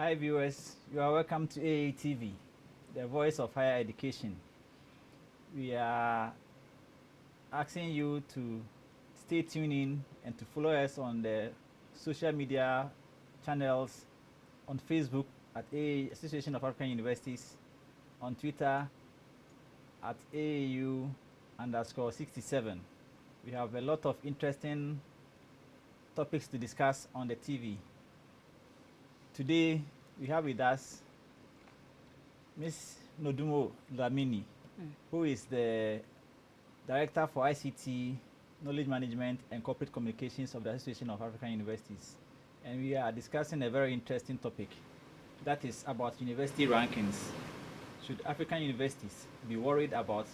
Hi viewers, you are welcome to AAU TV, the voice of higher education. We are asking you to stay tuned in and to follow us on the social media channels, on Facebook at AAU Association of African Universities, on Twitter at AAU_67. We have a lot of interesting topics to discuss on the TV. Today we have with us Ms. Nodumo Dlamini, who is the Director for ICT, Knowledge Management and Corporate Communications of the Association of African Universities. And we are discussing a very interesting topic, that is about university rankings. Should African universities be worried about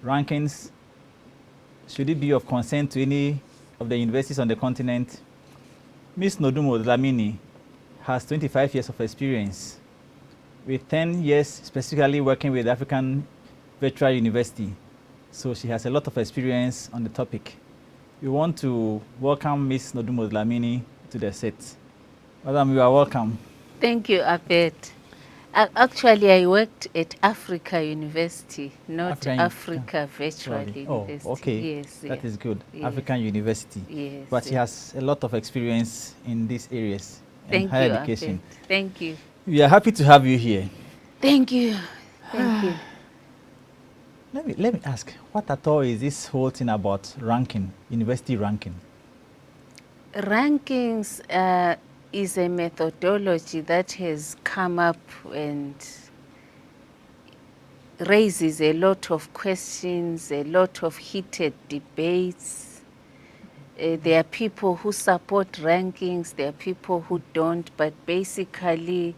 rankings? Should it be of concern to any of the universities on the continent? Ms. Nodumo Dlamini has 25 years of experience, with 10 years specifically working with African Virtual University. So she has a lot of experience on the topic. We want to welcome Ms. Nodumo Dlamini to the set. Madam, you are welcome. Thank you, Abed. Actually, I worked at Africa University, not Africa Virtual University. Oh, okay. Yes, that is good. Yes. African University. Yes. But she has a lot of experience in these areas. Thank higher you, education. Abed. Thank you. We are happy to have you here. Thank you. Thank you. Let me ask, what at all is this whole thing about ranking, university ranking? Rankings is a methodology that has come up and raises a lot of questions, a lot of heated debates. There are people who support rankings, there are people who don't, but basically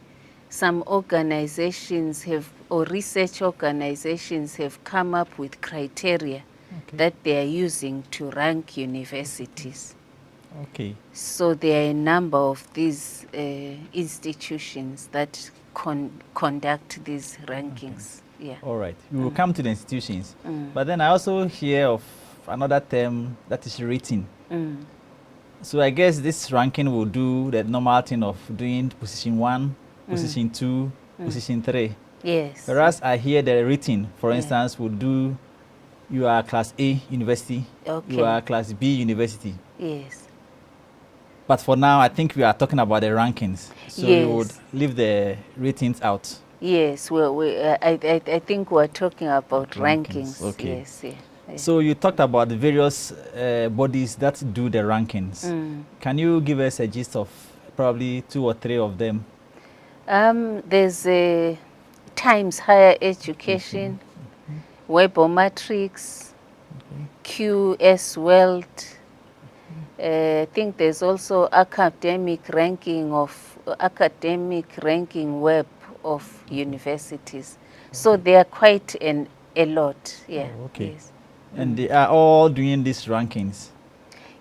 some organizations have, or research organizations have come up with criteria that they are using to rank universities. Okay. So there are a number of these institutions that conduct these rankings. Okay. Yeah. All right. We will come to the institutions. But then I also hear of another term that is rating. So I guess this ranking will do the normal thing of doing position 1, position 2, position 3. Yes. Whereas I hear the rating, for instance, will do, you are class A university, you are class B university. Yes. But for now, I think we are talking about the rankings. So you would leave the ratings out. Yes, well, I think we're talking about rankings. Okay. Yes, yeah. So you talked about the various bodies that do the rankings. Can you give us a gist of probably 2 or 3 of them? There's Times Higher Education, Webomatrix, QS World. I think there's also academic ranking web of universities. So they are quite a lot. Yeah. Oh, okay. Yes. And they are all doing these rankings?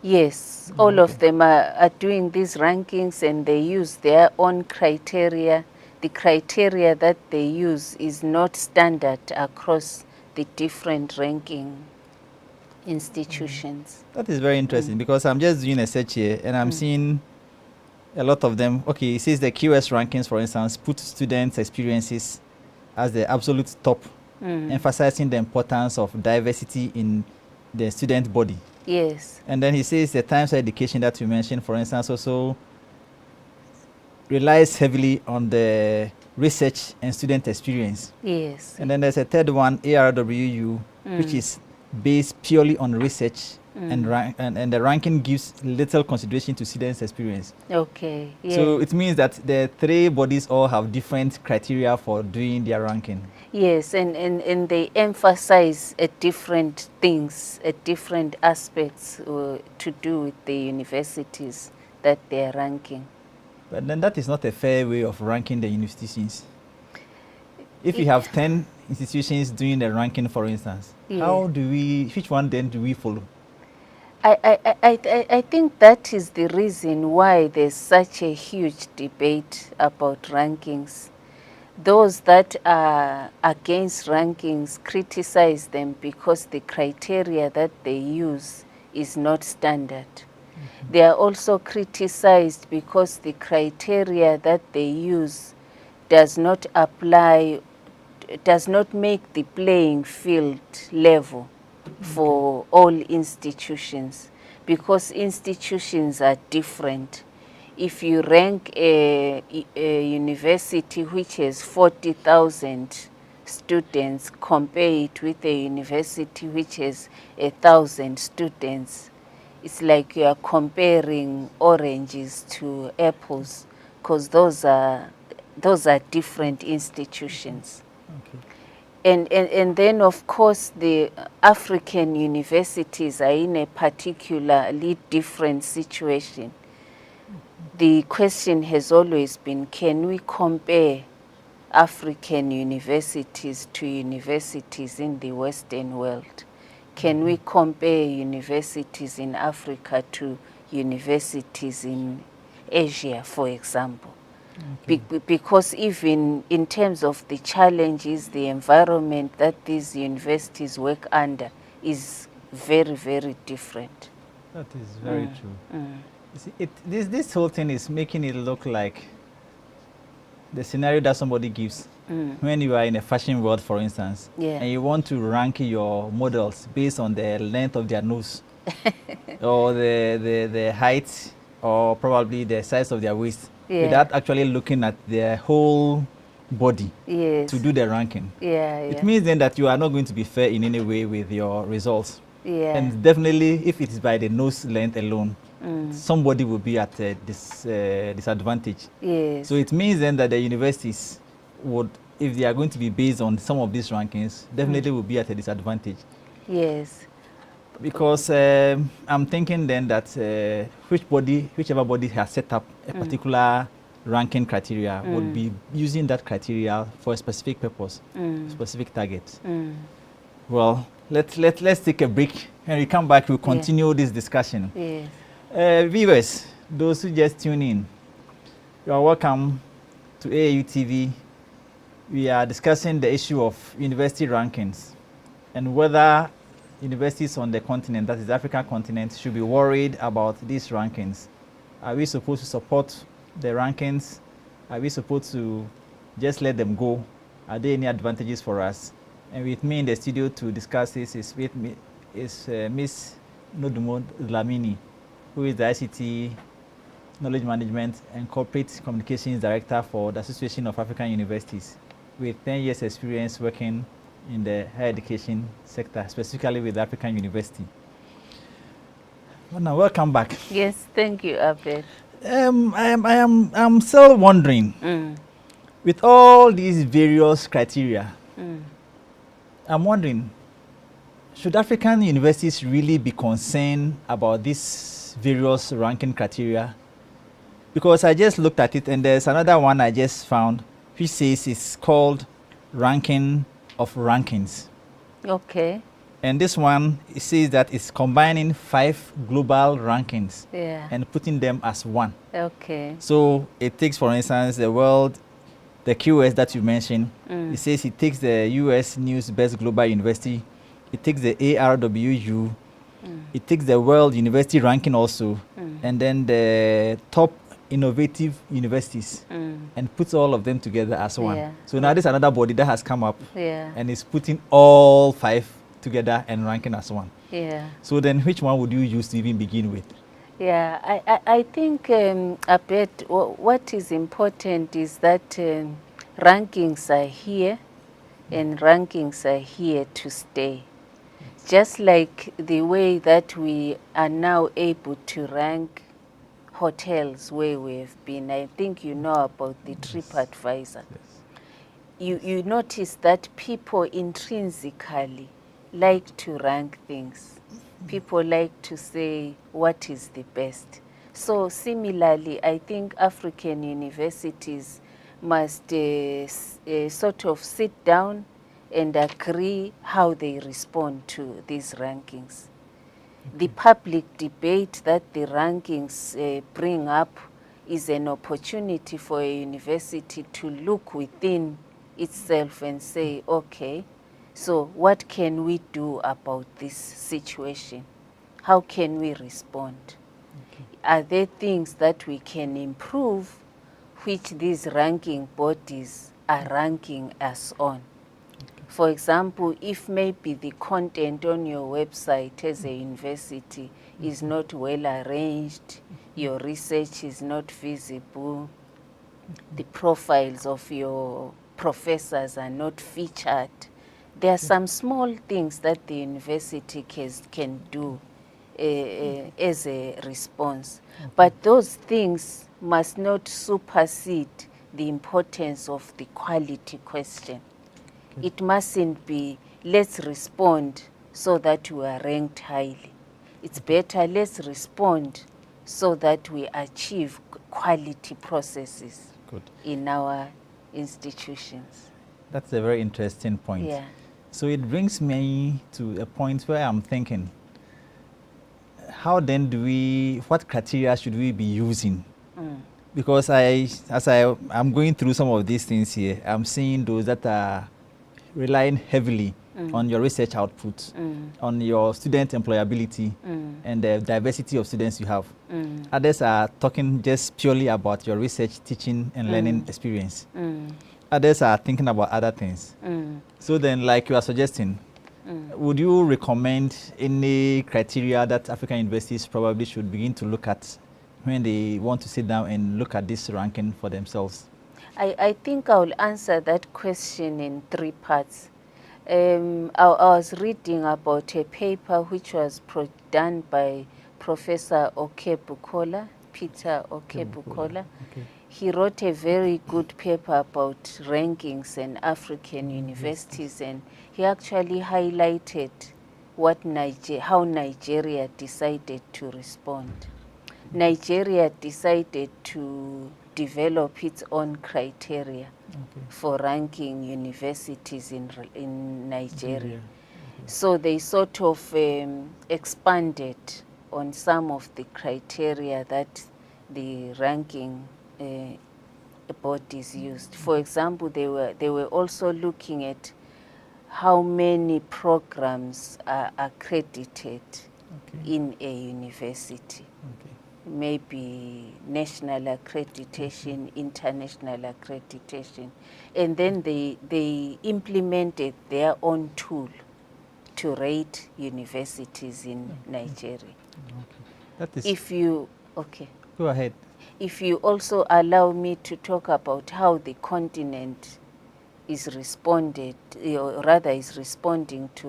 Yes, all of them are doing these rankings, and they use their own criteria. The criteria that they use is not standard across the different ranking institutions. That is very interesting because I'm just doing a search here and I'm seeing a lot of them. Okay, it says the QS rankings, for instance, put students' experiences as the absolute top, emphasizing the importance of diversity in the student body. Yes. And then he says the Times of Education that you mentioned, for instance, also relies heavily on the research and student experience. Yes. And then there's a third one, ARWU, which is based purely on research, and the ranking gives little consideration to students' experience. Okay. Yeah. So it means that the 3 bodies all have different criteria for doing their ranking. Yes, and they emphasize different things, different aspects to do with the universities that they are ranking. But then that is not a fair way of ranking the institutions. If you have 10 institutions doing the ranking, for instance, which one then do we follow? I think that is the reason why there's such a huge debate about rankings. Those that are against rankings criticize them because the criteria that they use is not standard. They are also criticized because the criteria that they use does not apply, does not make the playing field level for all institutions, because institutions are different. If you rank a university which has 40,000 students, compare it with a university which has 1,000 students, it's like you are comparing oranges to apples, because those are different institutions. Okay. And then, of course, the African universities are in a particularly different situation. The question has always been, can we compare African universities to universities in the Western world? Can we compare universities in Africa to universities in Asia, for example? Because even in terms of the challenges, the environment that these universities work under is very, very different. That is very true. You see, this whole thing is making it look like the scenario that somebody gives when you are in a fashion world, for instance, Yeah. and you want to rank your models based on the length of their nose or the height or probably the size of their waist, Yeah. without actually looking at their whole body Yes. to do the ranking. Yeah, It yeah. means then that you are not going to be fair in any way with your results. Yeah. And definitely, if it is by the nose length alone, somebody will be at this disadvantage. Yes. So it means then that the universities would, if they are going to be based on some of these rankings, definitely will be at a disadvantage. Yes. Because I'm thinking then that whichever body has set up a particular ranking criteria would be using that criteria for a specific purpose, specific target. Well, let's take a break. When we come back, we'll continue this discussion. Yes. Viewers, those who just tune in, you are welcome to AAU TV. We are discussing the issue of university rankings and whether universities on the continent, that is the African continent, should be worried about these rankings. Are we supposed to support the rankings? Are we supposed to just let them go? Are there any advantages for us? And with me in the studio to discuss this is Miss Nodumo Dlamini, who is the ICT Knowledge Management and Corporate Communications Director for the Association of African Universities, with 10 years experience working in the higher education sector, specifically with African University. Well, now, welcome back. Yes, thank you, Abed. I'm still wondering, with all these various criteria, I'm wondering, should African universities really be concerned about these various ranking criteria? Because I just looked at it and there's another one I just found which says it's called ranking of rankings. Okay. And this one, it says that it's combining 5 global rankings and putting them as one. Okay. So it takes, for instance, the world, the QS that you mentioned. It says it takes the US News Best Global University. It takes the ARWU. It takes the World University Ranking also. And then the top innovative universities and puts all of them together as one. So now there's another body that has come up and is putting all 5 together and ranking as one. So then which one would you use to even begin with? I think Abed, what is important is that rankings are here and rankings are here to stay. Just like the way that we are now able to rank hotels where we've been. I think you know about the TripAdvisor. You notice that people intrinsically like to rank things. People like to say what is the best. So similarly, I think African universities must sort of sit down and agree how they respond to these rankings. The public debate that the rankings bring up is an opportunity for a university to look within itself and say, okay, so what can we do about this situation? How can we respond? are there things that we can improve which these ranking bodies are ranking us on? For example, if maybe the content on your website as a university is not well arranged, your research is not visible, the profiles of your professors are not featured, there are some small things that the university can do as a response. But those things must not supersede the importance of the quality question. It mustn't be, let's respond so that we are ranked highly. It's better, let's respond so that we achieve quality processes in our institutions. That's a very interesting point. Yeah. So it brings me to a point where I'm thinking, how then what criteria should we be using? Because as I'm going through some of these things here, I'm seeing those that are relying heavily on your research output, on your student employability, and the diversity of students you have. Others are talking just purely about your research, teaching, and learning experience. Others are thinking about other things. So then, like you are suggesting, would you recommend any criteria that African universities probably should begin to look at when they want to sit down and look at this ranking for themselves? I think I will answer that question in 3 parts. I was reading about a paper which was done by Professor Okebukola, Peter Okebukola. He wrote a very good paper about rankings and African universities, and he actually highlighted how Nigeria decided to respond. Nigeria decided to develop its own criteria for ranking universities in Nigeria. So they sort of expanded on some of the criteria that the ranking bodies used. For example, they were also looking at how many programs are accredited in a university. Maybe national accreditation, international accreditation. And then they implemented their own tool to rate universities in Nigeria. That is Go ahead. If you also allow me to talk about how the continent is responding to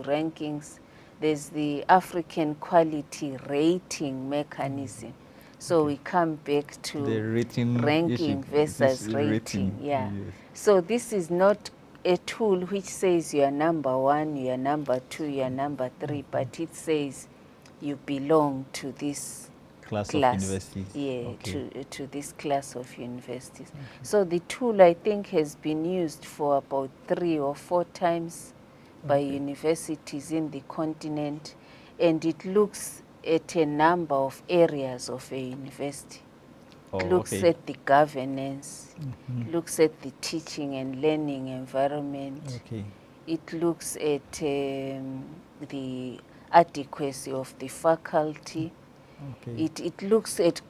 rankings, there's the African quality rating mechanism. So we come back to the ranking versus rating. Yeah. Yes. So this is not a tool which says you are number 1, you are number 2, you are number 3, but it says you belong to this class of universities. Yeah, to this class of universities. So the tool, I think, has been used for about 3 or 4 times by universities in the continent, and it looks at a number of areas of a university. It looks at the governance, looks at the teaching and learning environment. It looks at the adequacy of the faculty. It looks at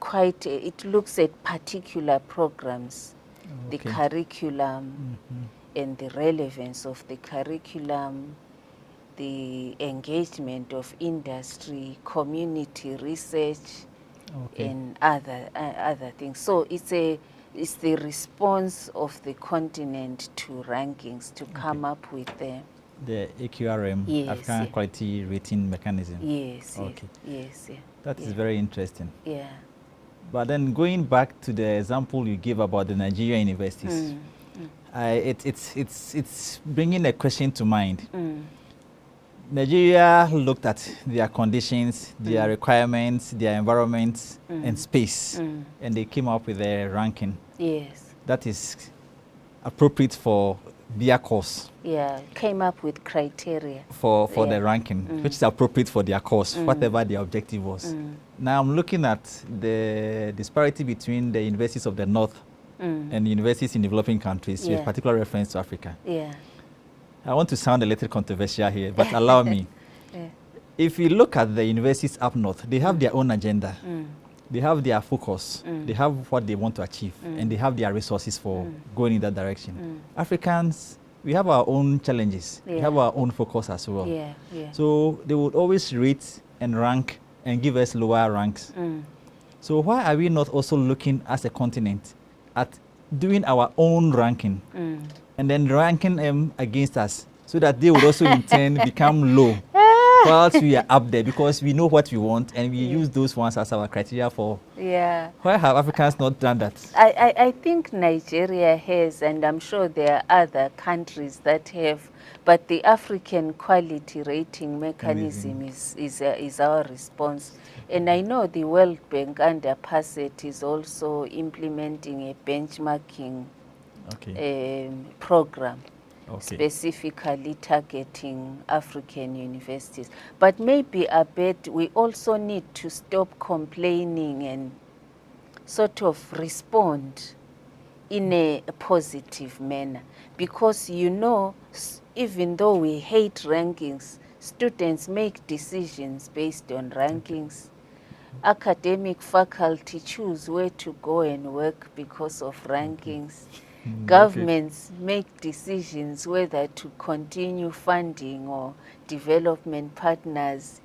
particular programs, the curriculum and the relevance of the curriculum, the engagement of industry, community research, and other things. So it's the response of the continent to rankings to come up with the AQRM, African Quality Rating Mechanism. Yes. That is very interesting. Yeah. But then going back to the example you gave about the Nigerian universities, it's bringing a question to mind. Nigeria looked at their conditions, their requirements, their environment, and space, and they came up with a ranking. Yes. That is appropriate for their course. Yeah, came up with criteria. For the ranking, which is appropriate for their course, whatever their objective was. Now I'm looking at the disparity between the universities of the North and universities in developing countries, with particular reference to Africa. Yeah. I want to sound a little controversial here, but allow me. If you look at the universities up north, they have their own agenda. they have their focus, they have what they want to achieve, and they have their resources for going in that direction. Africans, we have our own challenges. We have our own focus as well. So they would always rate and rank and give us lower ranks. So why are we not also looking as a continent at doing our own ranking and then ranking them against us so that they would also in turn become low whilst we are up there, because we know what we want and we use those ones as our criteria for. Why have Africans not done that? I think Nigeria has, and I'm sure there are other countries that have, but the African quality rating mechanism is our response. And I know the World Bank under PASET is also implementing a benchmarking program, specifically targeting African universities. But maybe I bet we also need to stop complaining and sort of respond in a positive manner. Because, you know, even though we hate rankings, students make decisions based on rankings. Academic faculty choose where to go and work because of rankings. Governments make decisions whether to continue funding or development partners.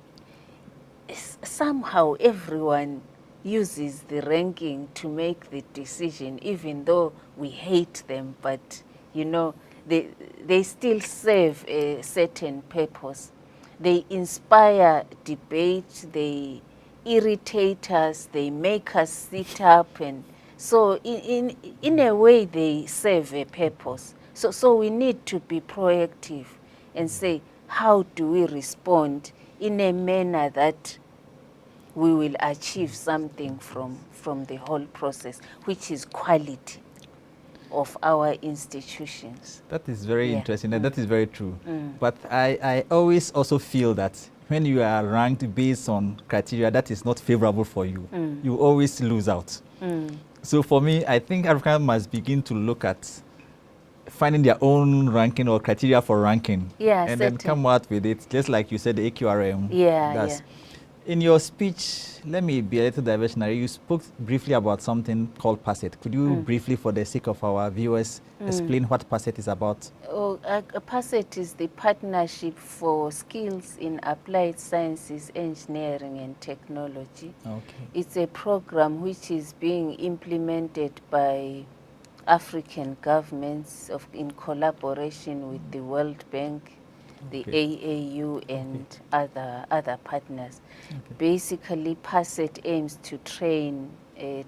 Somehow everyone uses the ranking to make the decision, even though we hate them, but you know, they still serve a certain purpose. They inspire debate, they irritate us, they make us sit up, and so in a way they serve a purpose. So we need to be proactive and say, how do we respond in a manner that we will achieve something from the whole process, which is quality of our institutions. That is very interesting, and that is very true. But I always also feel that when you are ranked based on criteria that is not favorable for you, you always lose out. So for me, I think Africans must begin to look at finding their own ranking or criteria for ranking, and then come out with it, just like you said, the AQRM. In your speech, let me be a little diversionary. You spoke briefly about something called PASET. Could you briefly, for the sake of our viewers, explain what PASET is about? PASET is the Partnership for Skills in Applied Sciences, Engineering and Technology. It's a program which is being implemented by African governments in collaboration with the World Bank, the AAU and other partners. Basically, PASET aims to train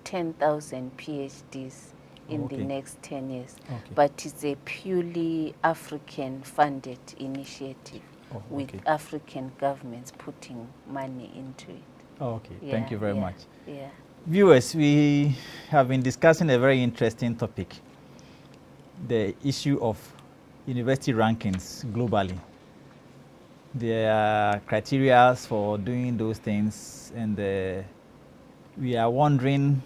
10,000 PhDs in the next 10 years. But it's a purely African-funded initiative with African governments putting money into it. Thank you very much. Viewers, we have been discussing a very interesting topic, the issue of university rankings globally. There are criteria for doing those things, and we are wondering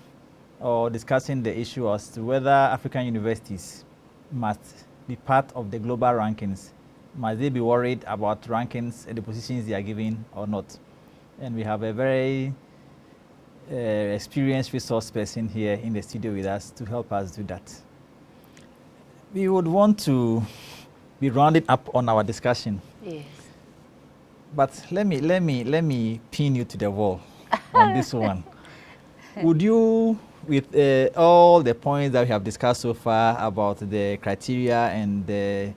or discussing the issue as to whether African universities must be part of the global rankings. Must they be worried about rankings and the positions they are given or not? And we have a very experienced resource person here in the studio with us to help us do that. We would want to be rounding up on our discussion. But let me pin you to the wall on this one. Would you, with all the points that we have discussed so far about the criteria and the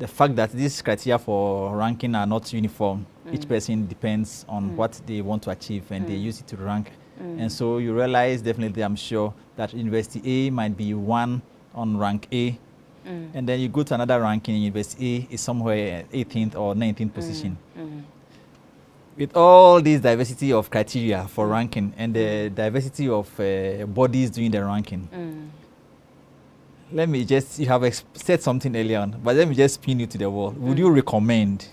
fact that these criteria for ranking are not uniform, each person depends on what they want to achieve and they use it to rank. And so you realize definitely, I'm sure, that University A might be one on rank A, and then you go to another ranking, University A is somewhere 18th or 19th position. With all this diversity of criteria for ranking and the diversity of bodies doing the ranking, let me just, you have said something earlier on, but let me just pin you to the wall. Would you recommend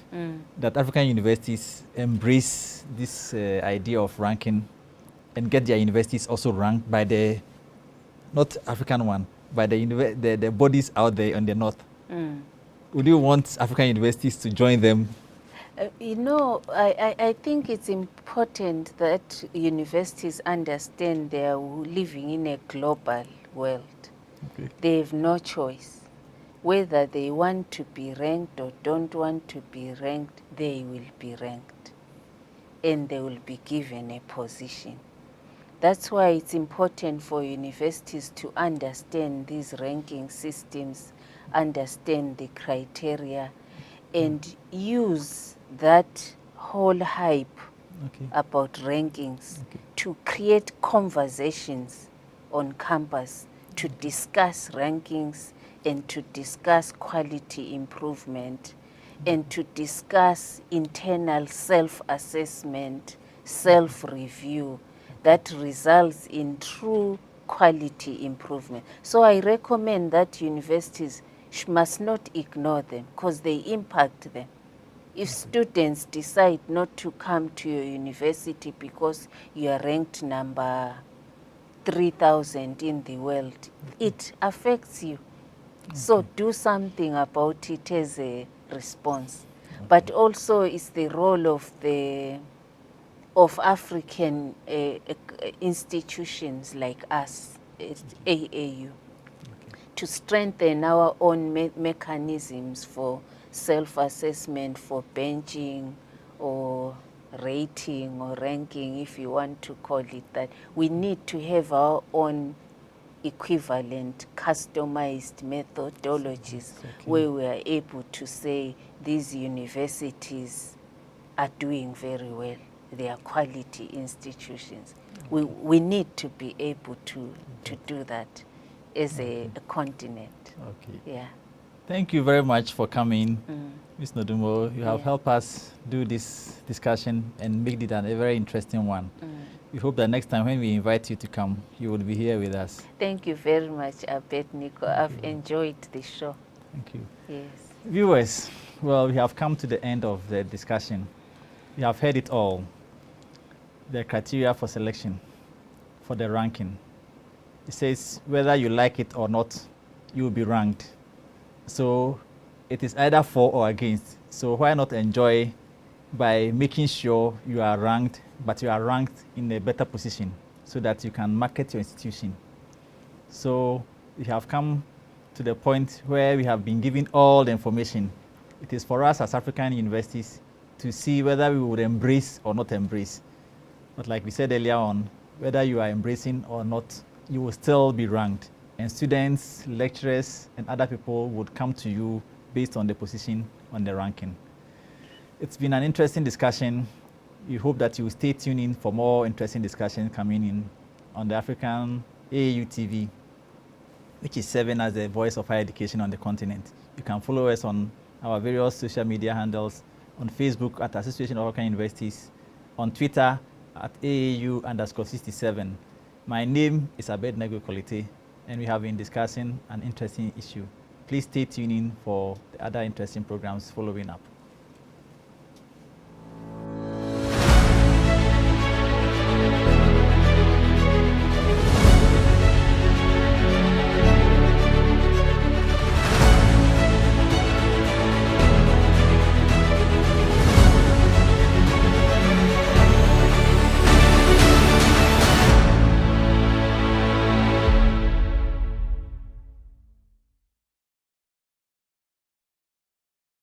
that African universities embrace this idea of ranking and get their universities also ranked by the, not African one, by the bodies out there on the north? Would you want African universities to join them? I think it's important that universities understand they are living in a global world. Okay. They have no choice. Whether they want to be ranked or don't want to be ranked, they will be ranked. And they will be given a position. That's why it's important for universities to understand these ranking systems, understand the criteria, and use that whole hype Okay. about rankings Okay. to create conversations on campus to discuss rankings and to discuss quality improvement and to discuss internal self-assessment, self-review that results in true quality improvement. So I recommend that universities must not ignore them because they impact them. If students decide not to come to your university because you are ranked number 3,000 in the world, it affects you. So do something about it as a response. But also it's the role of African institutions like us, AAU, to strengthen our own mechanisms for self-assessment, for benching or rating or ranking, if you want to call it that. We need to have our own equivalent, customized methodologies where we are able to say these universities are doing very well. They are quality institutions. We need to be able to do that as a continent. Okay. Yeah. Thank you very much for coming, Ms. Nodumo. You have Yeah. helped us do this discussion and make it a very interesting one. We hope that next time when we invite you to come, you will be here with us. Thank you very much, Abednego. I've enjoyed the show. Thank you. Yes. Viewers, well, we have come to the end of the discussion. You have heard it all. The criteria for selection, for the ranking. It says whether you like it or not, you will be ranked. So it is either for or against. So why not enjoy by making sure you are ranked, but you are ranked in a better position so that you can market your institution. So we have come to the point where we have been given all the information. It is for us as African universities to see whether we would embrace or not embrace. But like we said earlier on, whether you are embracing or not, you will still be ranked. And students, lecturers, and other people would come to you based on the position on the ranking. It's been an interesting discussion. We hope that you will stay tuned in for more interesting discussions coming in on the African AAU TV, which is serving as the voice of higher education on the continent. You can follow us on our various social media handles, on Facebook at Association of African Universities, on Twitter at AAU_67. My name is Abednego Kolite, and we have been discussing an interesting issue. Please stay tuned in for the other interesting programs following up.